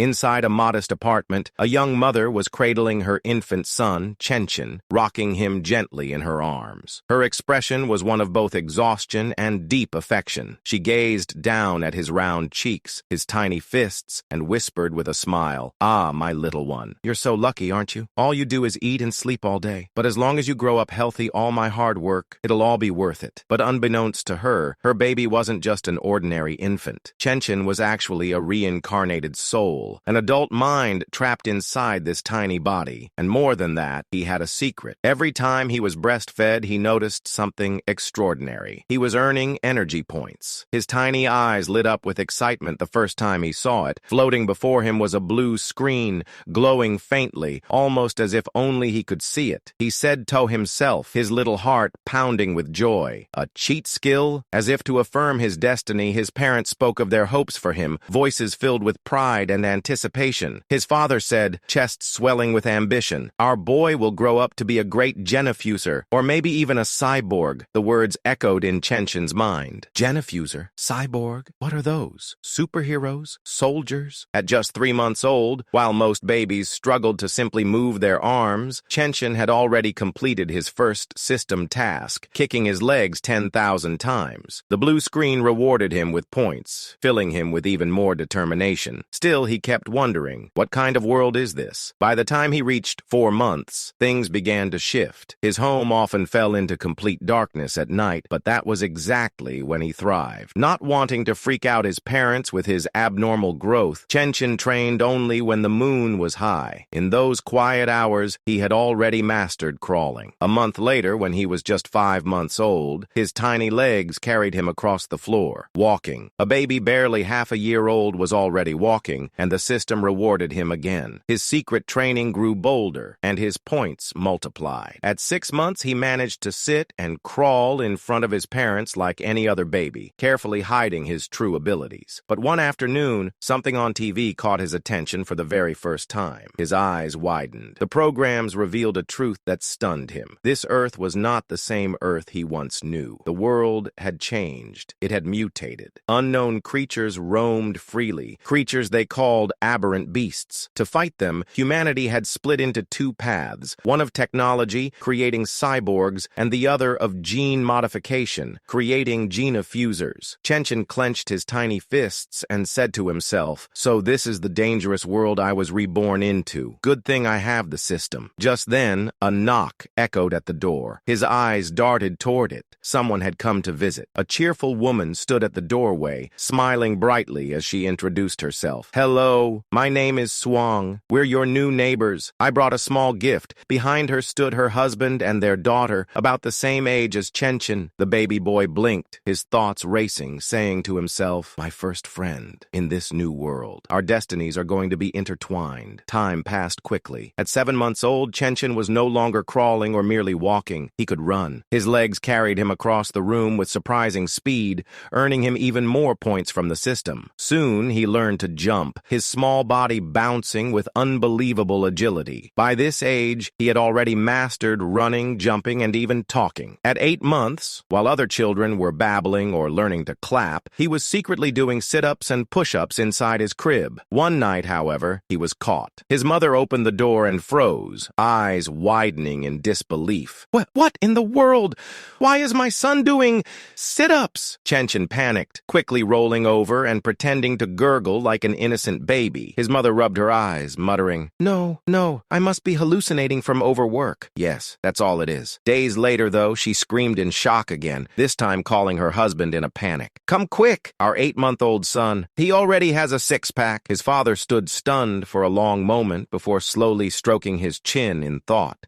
Inside a modest apartment, a young mother was cradling her infant son, Chenchin, rocking him gently in her arms. Her expression was one of both exhaustion and deep affection. She gazed down at his round cheeks, his tiny fists, and whispered with a smile, "Ah, my little one, you're so lucky, aren't you? All you do is eat and sleep all day. But as long as you grow up healthy, all my hard work, it'll all be worth it." But unbeknownst to her, her baby wasn't just an ordinary infant. Chenchin was actually a reincarnated soul, an adult mind trapped inside this tiny body. And more than that, he had a secret. Every time he was breastfed, he noticed something extraordinary. He was earning energy points. His tiny eyes lit up with excitement the first time he saw it. Floating before him was a blue screen, glowing faintly, almost as if only he could see it. He said to himself, his little heart pounding with joy. A cheat skill? As if to affirm his destiny, his parents spoke of their hopes for him, voices filled with pride and anticipation. His father said, chest swelling with ambition, "Our boy will grow up to be a great geniffuser, or maybe even a cyborg." The words echoed in Chenchin's mind. Geniffuser? Cyborg? What are those? Superheroes? Soldiers? At just 3 months old, while most babies struggled to simply move their arms, Chenchin had already completed his first system task, kicking his legs 10,000 times. The blue screen rewarded him with points, filling him with even more determination. Still, he kept wondering, what kind of world is this? By the time he reached 4 months, things began to shift. His home often fell into complete darkness at night, but that was exactly when he thrived. Not wanting to freak out his parents with his abnormal growth, Chenchin trained only when the moon was high. In those quiet hours, he had already mastered crawling. A month later, when he was just 5 months old, his tiny legs carried him across the floor. Walking. A baby barely half a year old was already walking, and the system rewarded him again. His secret training grew bolder, and his points multiplied. At 6 months, he managed to sit and crawl in front of his parents like any other baby, carefully hiding his true abilities. But one afternoon, something on TV caught his attention for the very first time. His eyes widened. The programs revealed a truth that stunned him. This Earth was not the same Earth he once knew. The world had changed. It had mutated. Unknown creatures roamed freely, creatures they called aberrant beasts. To fight them, humanity had split into 2 paths, one of technology, creating cyborgs, and the other of gene modification, creating genifusers. Chenchin clenched his tiny fists and said to himself, "So this is the dangerous world I was reborn into. Good thing I have the system." Just then, a knock echoed at the door. His eyes darted toward it. Someone had come to visit. A cheerful woman stood at the doorway, smiling brightly as she introduced herself. "Hello, my name is Swang. We're your new neighbors. I brought a small gift." Behind her stood her husband and their daughter, about the same age as Chenchin. The baby boy blinked, his thoughts racing, saying to himself, "My first friend in this new world. Our destinies are going to be intertwined." Time passed quickly. At 7 months old, Chenchin was no longer crawling or merely walking. He could run. His legs carried him across the room with surprising speed, earning him even more points from the system. Soon, he learned to jump, his small body bouncing with unbelievable agility. By this age, he had already mastered running, jumping, and even talking. At 8 months, while other children were babbling or learning to clap, he was secretly doing sit-ups and push-ups inside his crib. One night, however, he was caught. His mother opened the door and froze, eyes widening in disbelief. What in the world? Why is my son doing sit-ups?" Chenchin panicked, quickly rolling over and pretending to gurgle like an innocent baby. His mother rubbed her eyes, muttering, No, I must be hallucinating from overwork." Yes, that's all it is. Days later, though, she screamed in shock again, this time calling her husband in a panic. "Come quick! Our 8-month-old son. He already has a 6-pack. His father stood stunned for a long moment before slowly stroking his chin in thought.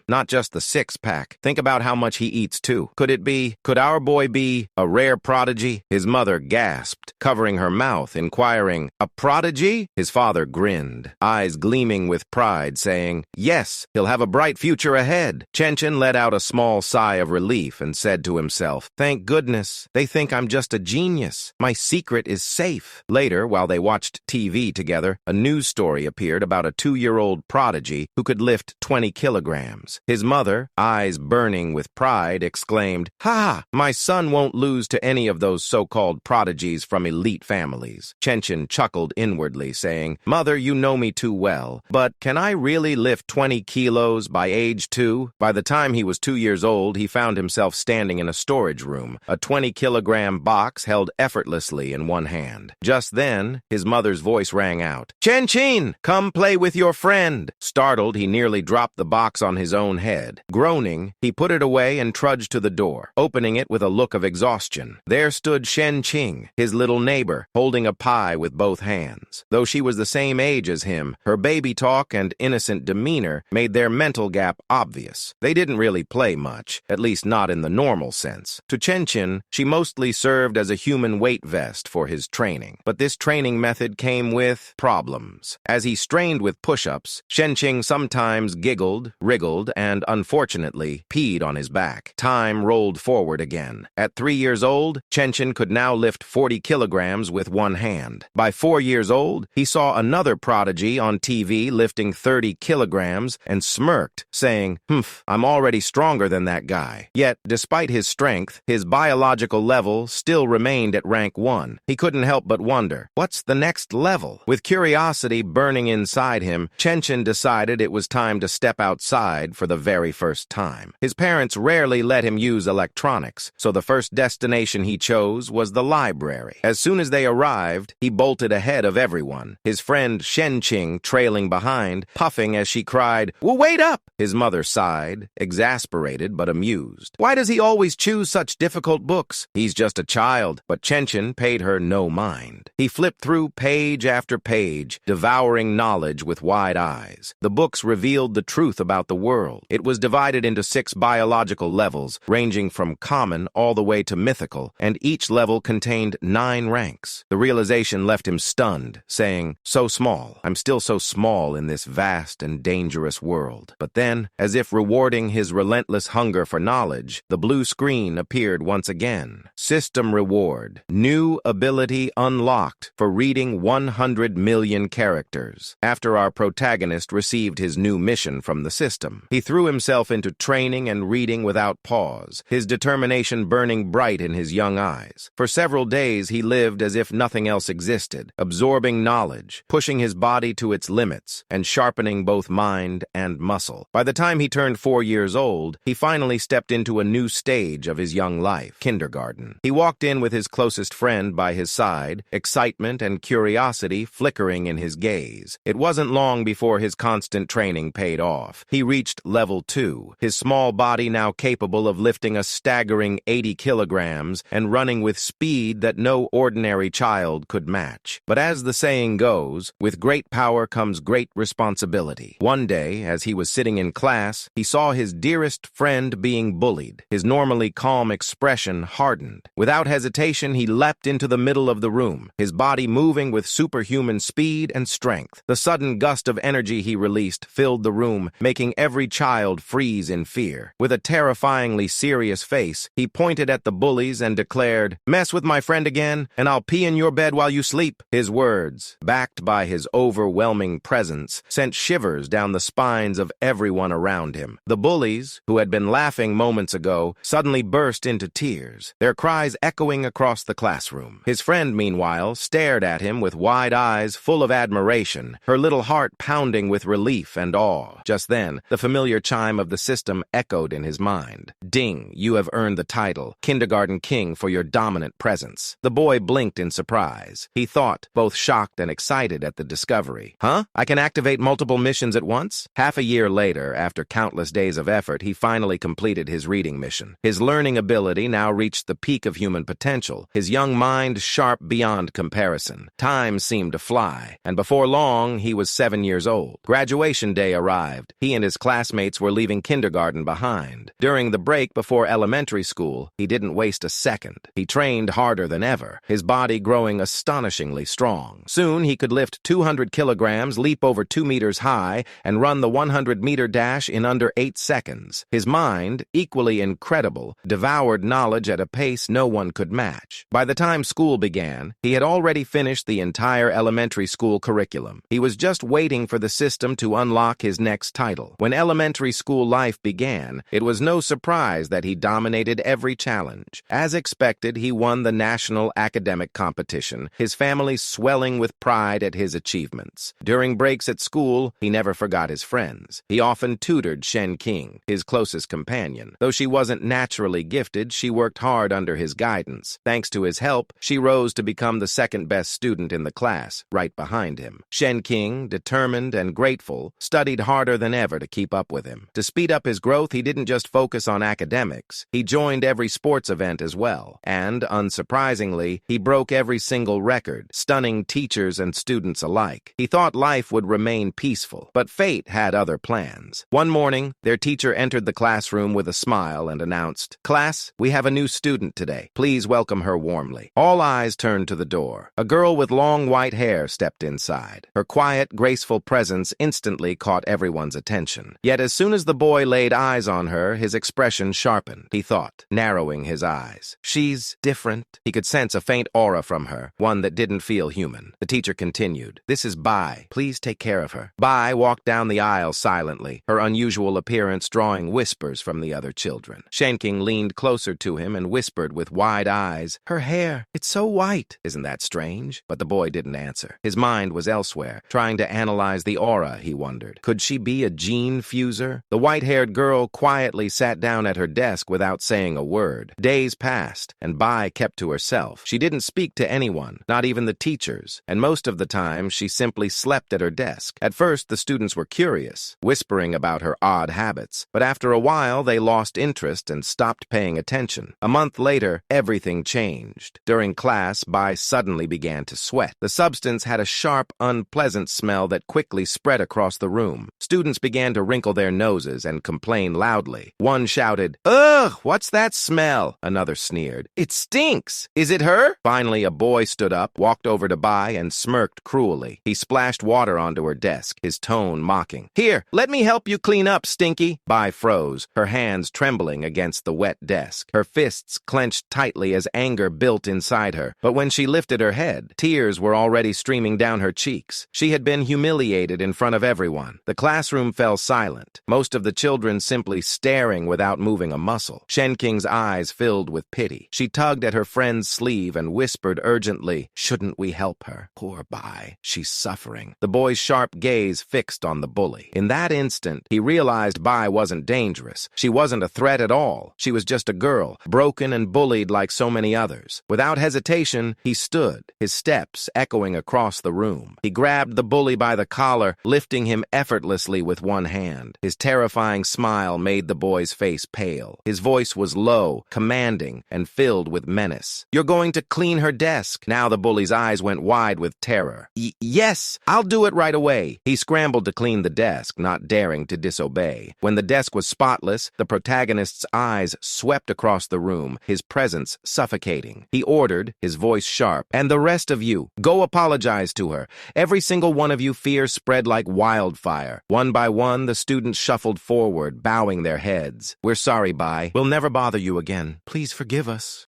Not just the 6-pack. Think about how much he eats, too. Could our boy be a rare prodigy?" His mother gasped, covering her mouth, inquiring, "A prodigy?" His father grinned, eyes gleaming with pride, saying, "Yes, he'll have a bright future ahead." Chenchin let out a small sigh of relief and said to himself, "Thank goodness. They think I'm just a genius. My secret is safe." Later, while they watched TV together, a news story appeared about a 2-year-old prodigy who could lift 20 kilograms. His mother, eyes burning with pride, exclaimed, "Ha! My son won't lose to any of those so-called prodigies from elite families." Chenchin chuckled inwardly. repeatedly, saying, "Mother, you know me too well, but can I really lift 20 kilos by age 2? By the time he was 2 years old, he found himself standing in a storage room, a 20-kilogram box held effortlessly in one hand. Just then, his mother's voice rang out, "Chen-Chin, come play with your friend." Startled, he nearly dropped the box on his own head. Groaning, he put it away and trudged to the door, opening it with a look of exhaustion. There stood Shen-Ching, his little neighbor, holding a pie with both hands. Though she was the same age as him, her baby talk and innocent demeanor made their mental gap obvious. They didn't really play much, at least not in the normal sense. To Chen-Chin, she mostly served as a human weight vest for his training. But this training method came with problems. As he strained with push-ups, Shen-Ching sometimes giggled, wriggled, and unfortunately peed on his back. Time rolled forward again. At 3 years old, Chen-Chin could now lift 40 kilograms with one hand. By 4 years old, he saw another prodigy on TV lifting 30 kilograms and smirked, saying, "Humph, I'm already stronger than that guy." Yet, despite his strength, his biological level still remained at rank 1. He couldn't help but wonder, what's the next level? With curiosity burning inside him, Chen-Chin decided it was time to step outside for the very first time. His parents rarely let him use electronics, so the first destination he chose was the library. As soon as they arrived, he bolted ahead of everyone, his friend Shen-Ching trailing behind, puffing as she cried, "Well, wait up!" His mother sighed, exasperated but amused. Why does he always choose such difficult books? He's just a child. But Chen-Chin paid her no mind. He flipped through page after page, devouring knowledge with wide eyes. The books revealed the truth about the world. It was divided into 6 biological levels, ranging from common all the way to mythical, and each level contained 9 ranks. The realization left him stunned, saying, "So small. I'm still so small in this vast and dangerous world." But then, as if rewarding his relentless hunger for knowledge, the blue screen appeared once again. System reward. New ability unlocked for reading 100 million characters. After our protagonist received his new mission from the system, he threw himself into training and reading without pause, his determination burning bright in his young eyes. For several days, he lived as if nothing else existed, absorbing knowledge, pushing his body to its limits, and sharpening both mind and muscle. By the time he turned 4 years old, he finally stepped into a new stage of his young life, kindergarten. He walked in with his closest friend by his side, excitement and curiosity flickering in his gaze. It wasn't long before his constant training paid off. He reached level 2, his small body now capable of lifting a staggering 80 kilograms and running with speed that no ordinary child could match. But as the saying goes, with great power comes great responsibility. One day, as he was sitting in class, he saw his dearest friend being bullied. His normally calm expression hardened. Without hesitation, he leapt into the middle of the room, his body moving with superhuman speed and strength. The sudden gust of energy he released filled the room, making every child freeze in fear. With a terrifyingly serious face, he pointed at the bullies and declared, "Mess with my friend again, and I'll pee in your bed while you sleep." His words, backed by his overwhelming presence, sent shivers down the spines of everyone around him. The bullies, who had been laughing moments ago, suddenly burst into tears, their cries echoing across the classroom. His friend, meanwhile, stared at him with wide eyes full of admiration, her little heart pounding with relief and awe. Just then, the familiar chime of the system echoed in his mind. "Ding, you have earned the title, Kindergarten King, for your dominant presence." The boy blinked in surprise. He thought, both shocked and excited at the discovery. "Huh? I can activate multiple missions at once?" Half a year later, after countless days of effort, he finally completed his reading mission. His learning ability now reached the peak of human potential, his young mind sharp beyond comparison. Time seemed to fly, and before long, he was 7 years old. Graduation day arrived. He and his classmates were leaving kindergarten behind. During the break before elementary school, he didn't waste a second. He trained harder than ever, his body growing astonishingly strong. Soon, he could lift 200 kilograms, leap over 2 meters high, and run the 100-meter dash in under 8 seconds. His mind, equally incredible, devoured knowledge at a pace no one could match. By the time school began, he had already finished the entire elementary school curriculum. He was just waiting for the system to unlock his next title. When elementary school life began, it was no surprise that he dominated every challenge. As expected, he won the national academic competition, his family's swelling beaming with pride at his achievements. During breaks at school, he never forgot his friends. He often tutored Shen Qing, his closest companion. Though she wasn't naturally gifted, she worked hard under his guidance. Thanks to his help, she rose to become the second-best student in the class, right behind him. Shen Qing, determined and grateful, studied harder than ever to keep up with him. To speed up his growth, he didn't just focus on academics. He joined every sports event as well. And, unsurprisingly, he broke every single record, stunning teachers and students alike. He thought life would remain peaceful, but fate had other plans. One morning, their teacher entered the classroom with a smile and announced, "Class, we have a new student today. Please welcome her warmly." All eyes turned to the door. A girl with long white hair stepped inside. Her quiet, graceful presence instantly caught everyone's attention. Yet as soon as the boy laid eyes on her, his expression sharpened, he thought, narrowing his eyes. She's different. He could sense a faint aura from her, one that didn't feel human. The teacher continued, "This is Bai. Please take care of her." Bai walked down the aisle silently, her unusual appearance drawing whispers from the other children. Shen Qing leaned closer to him and whispered with wide eyes, "Her hair, it's so white. Isn't that strange?" But the boy didn't answer. His mind was elsewhere, trying to analyze the aura, he wondered. Could she be a gene fuser? The white-haired girl quietly sat down at her desk without saying a word. Days passed, and Bai kept to herself. She didn't speak to anyone, not even the teachers, and most of the time she simply slept at her desk. At first, the students were curious, whispering about her odd habits, but after a while they lost interest and stopped paying attention. A month later, everything changed. During class, Bai suddenly began to sweat. The substance had a sharp, unpleasant smell that quickly spread across the room. Students began to wrinkle their noses and complain loudly. One shouted, "Ugh, what's that smell?" Another sneered, "It stinks. Is it her?" Finally, a boy stood up, walked over to Bai, and smirked cruelly. He splashed water onto her desk, his tone mocking. "Here, let me help you clean up, Stinky." Bai froze, her hands trembling against the wet desk. Her fists clenched tightly as anger built inside her. But when she lifted her head, tears were already streaming down her cheeks. She had been humiliated in front of everyone. The classroom fell silent, most of the children simply staring without moving a muscle. Shen Qing's eyes filled with pity. She tugged at her friend's sleeve and whispered urgently, "Shouldn't we help her? Poor Bai, she's suffering." The boy's sharp gaze fixed on the bully. In that instant, he realized Bai wasn't dangerous. She wasn't a threat at all. She was just a girl, broken and bullied like so many others. Without hesitation, he stood, his steps echoing across the room. He grabbed the bully by the collar, lifting him effortlessly with one hand. His terrifying smile made the boy's face pale. His voice was low, commanding, and filled with menace. "You're going to clean her desk." Now the bully's eyes went wide with terror. Yes, I'll do it right away." He scrambled to clean the desk, not daring to disobey. When the desk was spotless, the protagonist's eyes swept across the room, his presence suffocating. He ordered, his voice sharp, "And the rest of you, go apologize to her. Every single one of you." Fear spread like wildfire. One by one, the students shuffled forward, bowing their heads. "We're sorry, Bai. We'll never bother you again. Please forgive us."